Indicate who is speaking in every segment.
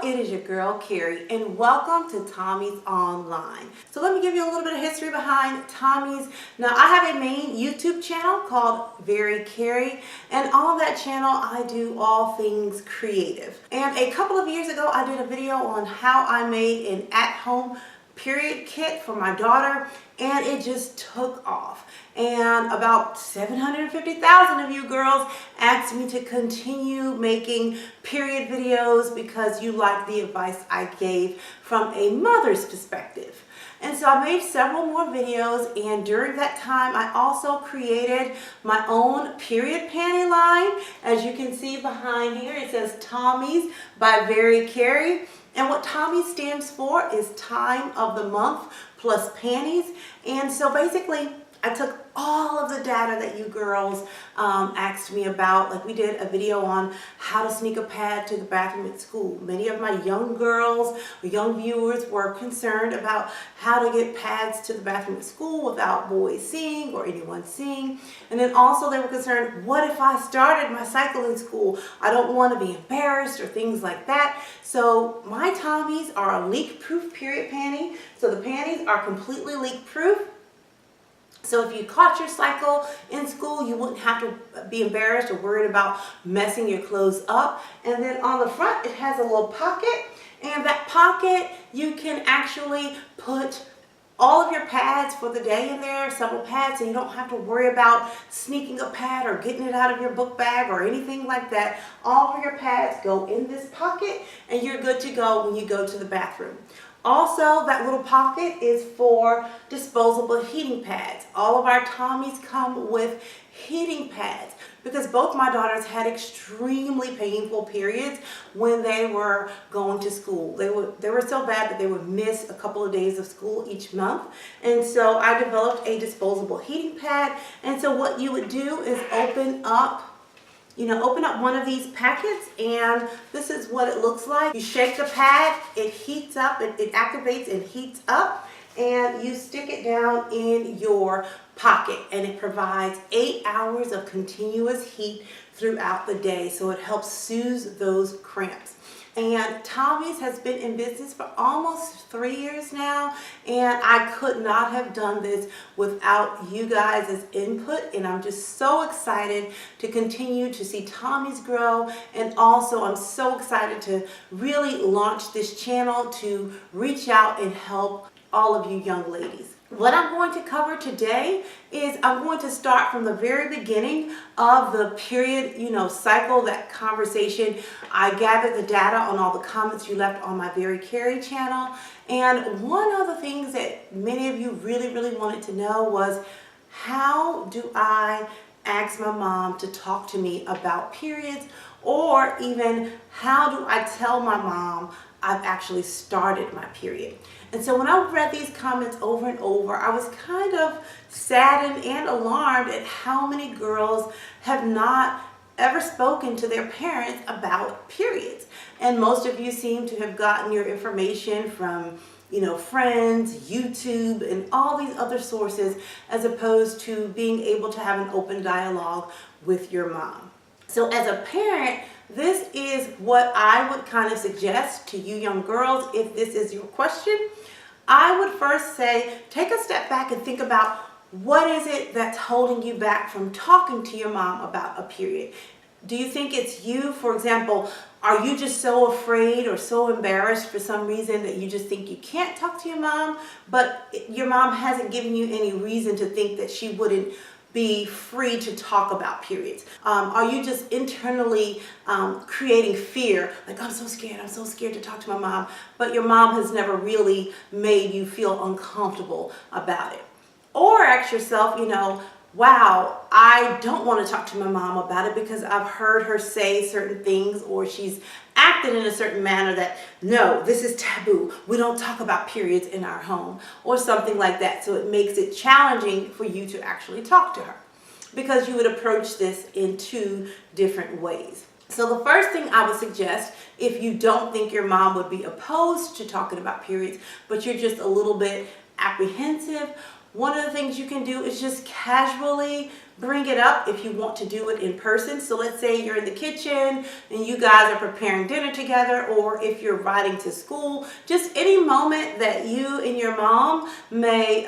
Speaker 1: it is your girl Carrie and welcome to Tommy's Online. So let me give you a little bit of history behind Tommy's. Now I have a main YouTube channel called Veri Keri, and on that channel I do all things creative. And a couple of years ago I did a video on how I made an at-home period kit for my daughter, and it just took off. And about 750,000 of you girls asked me to continue making period videos because you liked the advice I gave from a mother's perspective. And so I made several more videos, and during that time I also created my own period panty line. As you can see behind here, it says Tomies by Veri Keri. And what Tommy stands for is time of the month plus panties. And so basically I took all of the data that you girls asked me about. Like, we did a video on how to sneak a pad to the bathroom at school. Many of my young girls or young viewers were concerned about how to get pads to the bathroom at school without boys seeing or anyone seeing. And then also they were concerned, what if I started my cycle in school? I don't want to be embarrassed or things like that. So my Tommies are a leak-proof period panty. So the panties are completely leak-proof. So if you caught your cycle in school, you wouldn't have to be embarrassed or worried about messing your clothes up. And then on the front, it has a little pocket. And that pocket, you can actually put all of your pads for the day in there, several pads, so you don't have to worry about sneaking a pad or getting it out of your book bag or anything like that. All of your pads go in this pocket, and you're good to go when you go to the bathroom. Also, that little pocket is for disposable heating pads. All of our Tommies come with heating pads because both my daughters had extremely painful periods when they were going to school. They were so bad that they would miss a couple of days of school each month. And so I developed a disposable heating pad. And so what you would do is open up one of these packets, and this is what it looks like. You shake the pad, it heats up, it activates and heats up, and you stick it down in your pocket, and it provides 8 hours of continuous heat throughout the day, so it helps soothe those cramps. And Tommy's has been in business for almost 3 years now, and I could not have done this without you guys' input, and I'm just so excited to continue to see Tommy's grow. And also I'm so excited to really launch this channel to reach out and help all of you young ladies. What I'm going to cover today is I'm going to start from the very beginning of the period, cycle, that conversation. I gathered the data on all the comments you left on my Veri Keri channel. And one of the things that many of you really wanted to know was, how do I ask my mom to talk to me about periods? Or even, how do I tell my mom I've actually started my period? And so when I read these comments over and over, I was kind of saddened and alarmed at how many girls have not ever spoken to their parents about periods. And most of you seem to have gotten your information from friends, YouTube, and all these other sources, as opposed to being able to have an open dialogue with your mom. So as a parent, this is what I would kind of suggest to you young girls. If this is your question, I would first say, take a step back and think about, what is it that's holding you back from talking to your mom about a period? Do you think it's you? For example, are you just so afraid or so embarrassed for some reason that you just think you can't talk to your mom, but your mom hasn't given you any reason to think that she wouldn't be free to talk about periods? Are you just internally creating fear, like, I'm so scared to talk to my mom, but your mom has never really made you feel uncomfortable about it? Or ask yourself, wow, I don't want to talk to my mom about it because I've heard her say certain things, or she's acted in a certain manner that, no, this is taboo. We don't talk about periods in our home, or something like that. So it makes it challenging for you to actually talk to her, because you would approach this in two different ways. So the first thing I would suggest, if you don't think your mom would be opposed to talking about periods, but you're just a little bit apprehensive, one of the things you can do is just casually bring it up if you want to do it in person. So let's say you're in the kitchen and you guys are preparing dinner together, or if you're riding to school, just any moment that you and your mom may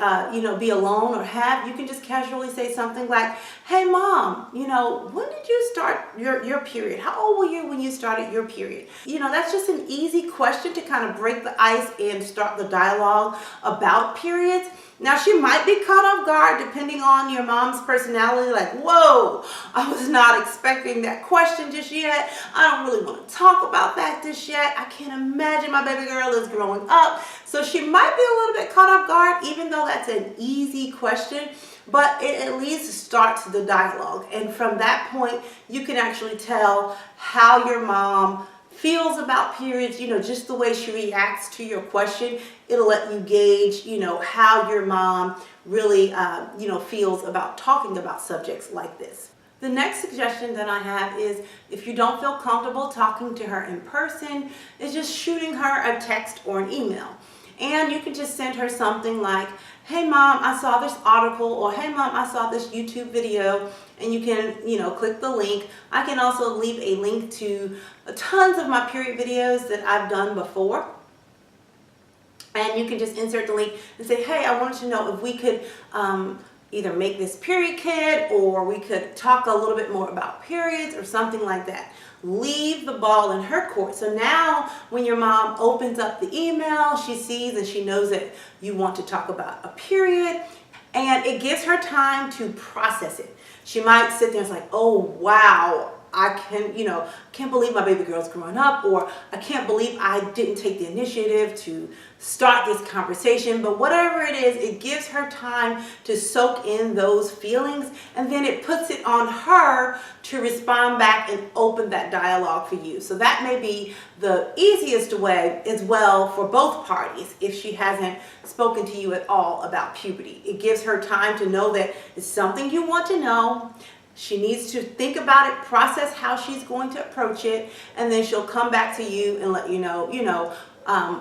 Speaker 1: be alone or have, you can just casually say something like, hey mom, when did you start your period? How old were you when you started your period? That's just an easy question to kind of break the ice and start the dialogue about periods. Now, she might be caught off guard depending on your mom's personality, like, whoa, I was not expecting that question just yet. I don't really want to talk about that just yet. I can't imagine my baby girl is growing up. So she might be a little bit caught off guard, even though that's an easy question, but it at least starts the dialogue. And from that point, you can actually tell how your mom feels about periods, just the way she reacts to your question. It'll let you gauge, how your mom really, feels about talking about subjects like this. The next suggestion that I have is, if you don't feel comfortable talking to her in person, is just shooting her a text or an email. And you can just send her something like, hey mom, I saw this article, or hey mom, I saw this YouTube video, and you can, click the link. I can also leave a link to tons of my period videos that I've done before. And you can just insert the link and say, hey, I wanted to know if we could either make this period kit, or we could talk a little bit more about periods or something like that. Leave the ball in her court. So now when your mom opens up the email, she sees and she knows that you want to talk about a period, and it gives her time to process it. She might sit there and say, oh, wow, I can't believe my baby girl's growing up, or I can't believe I didn't take the initiative to start this conversation. But whatever it is, it gives her time to soak in those feelings, and then it puts it on her to respond back and open that dialogue for you. So that may be the easiest way as well for both parties if she hasn't spoken to you at all about puberty. It gives her time to know that it's something you want to know. She needs to think about it, process how she's going to approach it, and then she'll come back to you and let you know,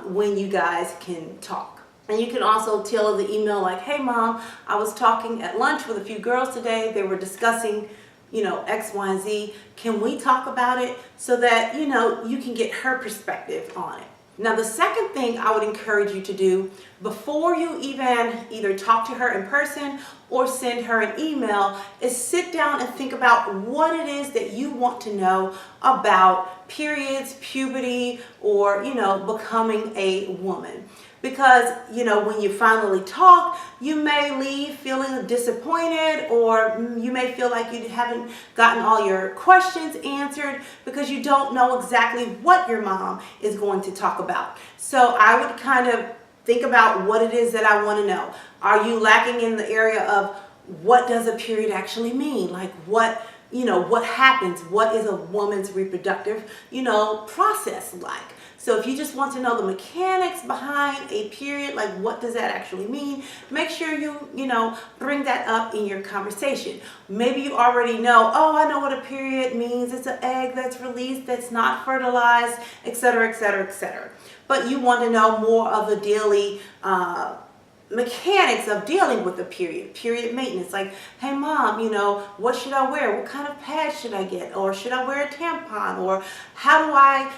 Speaker 1: when you guys can talk. And you can also tell the email like, hey mom, I was talking at lunch with a few girls today. They were discussing, X, Y, and Z. Can we talk about it, so that, you can get her perspective on it. Now, the second thing I would encourage you to do before you even either talk to her in person or send her an email is sit down and think about what it is that you want to know about periods, puberty, or, becoming a woman. Because, when you finally talk, you may leave feeling disappointed, or you may feel like you haven't gotten all your questions answered because you don't know exactly what your mom is going to talk about. So I would kind of think about what it is that I want to know. Are you lacking in the area of what does a period actually mean? Like what happens? What is a woman's reproductive, process like? So if you just want to know the mechanics behind a period, like what does that actually mean, make sure you, bring that up in your conversation. Maybe you already know, oh, I know what a period means. It's an egg that's released, that's not fertilized, etc., etc., etc. But you want to know more of the daily mechanics of dealing with the period maintenance. Like, hey mom, what should I wear? What kind of pad should I get? Or should I wear a tampon? Or how do I,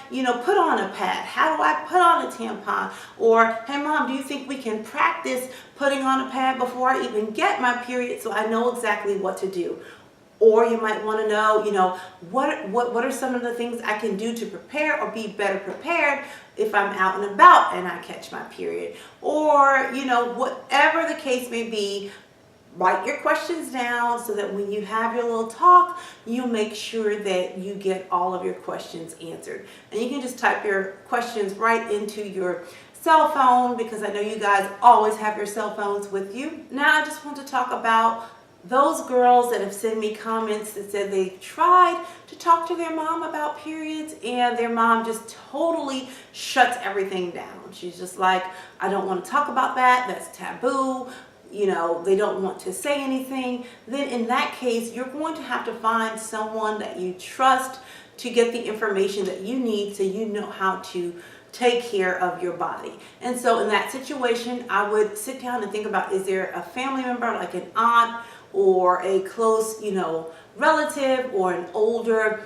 Speaker 1: put on a pad? How do I put on a tampon? Or, hey mom, do you think we can practice putting on a pad before I even get my period, so I know exactly what to do? Or you might want to know, what are some of the things I can do to prepare or be better prepared if I'm out and about and I catch my period? Or, whatever the case may be, write your questions down so that when you have your little talk, you make sure that you get all of your questions answered. And you can just type your questions right into your cell phone, because I know you guys always have your cell phones with you. Now I just want to talk about those girls that have sent me comments that said they tried to talk to their mom about periods and their mom just totally shuts everything down. She's just like, I don't want to talk about that. That's taboo. They don't want to say anything. Then in that case, you're going to have to find someone that you trust to get the information that you need, so you know how to take care of your body. And so in that situation, I would sit down and think about, is there a family member like an aunt or a close, relative, or an older,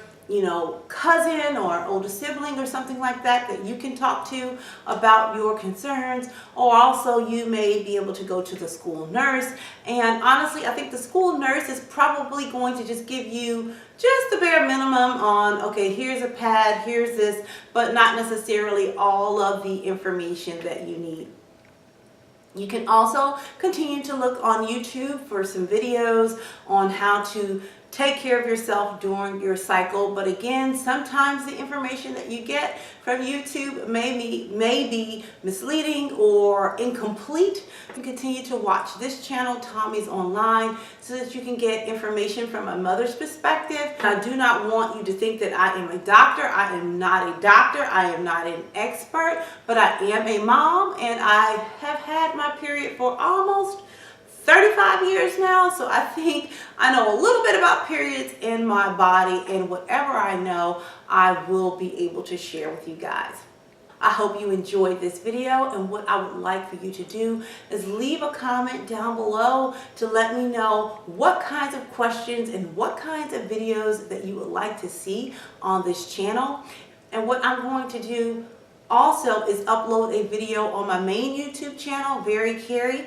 Speaker 1: cousin or older sibling or something like that that you can talk to about your concerns. Or also you may be able to go to the school nurse. And honestly, I think the school nurse is probably going to just give you just the bare minimum on, okay, here's a pad, here's this, but not necessarily all of the information that you need. You can also continue to look on YouTube for some videos on how to take care of yourself during your cycle. But again, sometimes the information that you get from YouTube may be misleading or incomplete. You can continue to watch this channel, Tommy's Online, so that you can get information from a mother's perspective. I do not want you to think that I am a doctor. I am not a doctor. I am not an expert, but I am a mom, and I have had my period for almost 35 years now, so I think I know a little bit about periods in my body, and whatever I know, I will be able to share with you guys. I hope you enjoyed this video, and what I would like for you to do is leave a comment down below to let me know what kinds of questions and what kinds of videos that you would like to see on this channel. And what I'm going to do also is upload a video on my main YouTube channel, Veri Keri.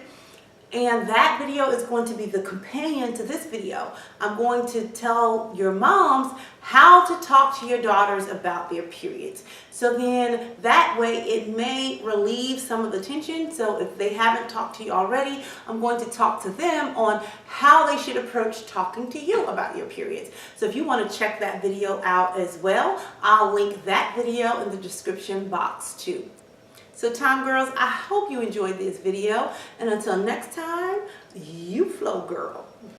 Speaker 1: And that video is going to be the companion to this video. I'm going to tell your moms how to talk to your daughters about their periods. So then that way it may relieve some of the tension. So if they haven't talked to you already, I'm going to talk to them on how they should approach talking to you about your periods. So if you want to check that video out as well, I'll link that video in the description box too. So Tom girls, I hope you enjoyed this video, and until next time, you flow girl.